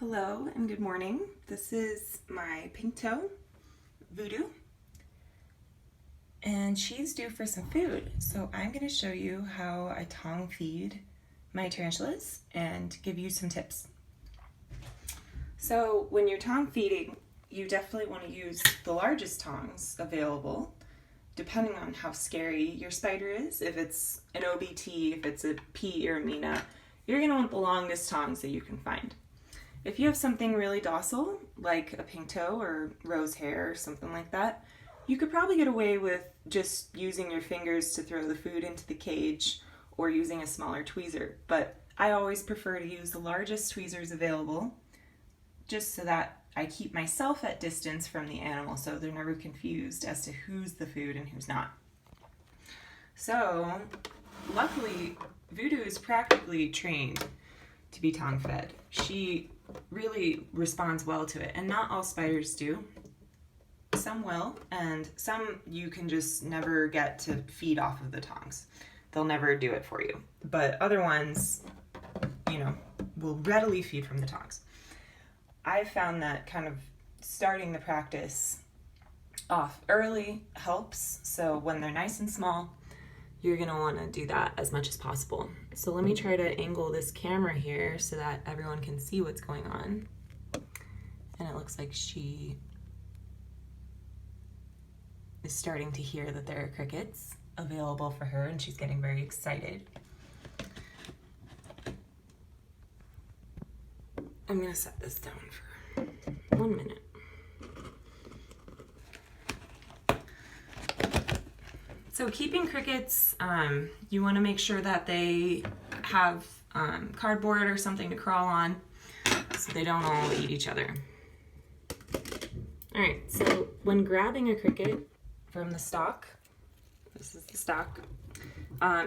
Hello and good morning. This is my pink toe, Voodoo, and she's due for some food. So I'm going to show you how I tongue feed my tarantulas and give you some tips. So when you're tongue feeding, you definitely want to use the largest tongs available, depending on how scary your spider is. If it's an OBT, if it's a P or a Mina, you're going to want the longest tongs that you can find. If you have something really docile, like a pink toe or rose hair or something like that, you could probably get away with just using your fingers to throw the food into the cage or using a smaller tweezer. But I always prefer to use the largest tweezers available, just so that I keep myself at distance from the animal so they're never confused as to who's the food and who's not. So, luckily, Voodoo is practically trained to be tongue fed. She really responds well to it, and not all spiders do. Some will, and some you can just never get to feed off of the tongs. They'll never do it for you. But other ones, will readily feed from the tongs. I've found that kind of starting the practice off early helps. So when they're nice and small, you're gonna wanna do that as much as possible. So let me try to angle this camera here so that everyone can see what's going on. And it looks like she is starting to hear that there are crickets available for her, and she's getting very excited. I'm gonna set this down for 1 minute. So keeping crickets, you want to make sure that they have cardboard or something to crawl on so they don't all eat each other. All right, so when grabbing a cricket from the stalk, this is the stalk,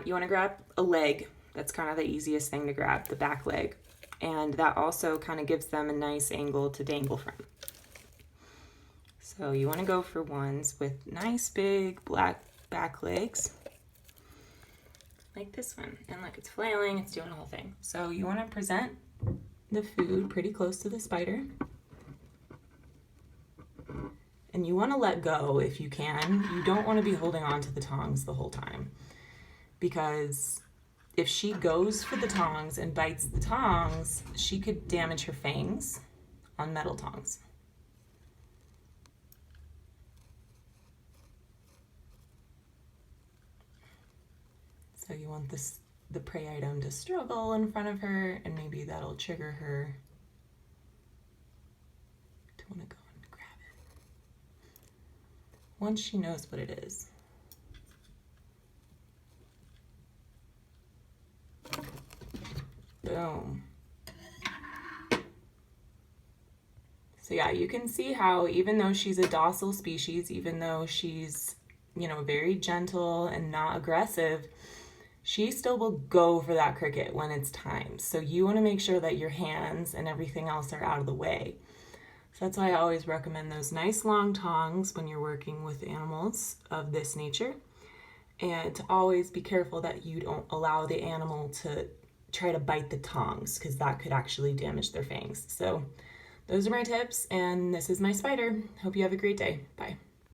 you want to grab a leg. That's kind of the easiest thing to grab, the back leg. And that also kind of gives them a nice angle to dangle from. So you want to go for ones with nice big black back legs, like this one. And look, it's flailing, it's doing the whole thing. So you want to present the food pretty close to the spider. And you want to let go if you can. You don't want to be holding on to the tongs the whole time, because if she goes for the tongs and bites the tongs, she could damage her fangs on metal tongs. So you want the prey item to struggle in front of her, and maybe that'll trigger her to want to go and grab it. Once she knows what it is. Boom. So yeah, you can see how even though she's a docile species, even though she's, very gentle and not aggressive, she still will go for that cricket when it's time. So you want to make sure that your hands and everything else are out of the way. So that's why I always recommend those nice long tongs when you're working with animals of this nature. And to always be careful that you don't allow the animal to try to bite the tongs, because that could actually damage their fangs. So those are my tips, and this is my spider. Hope you have a great day. Bye.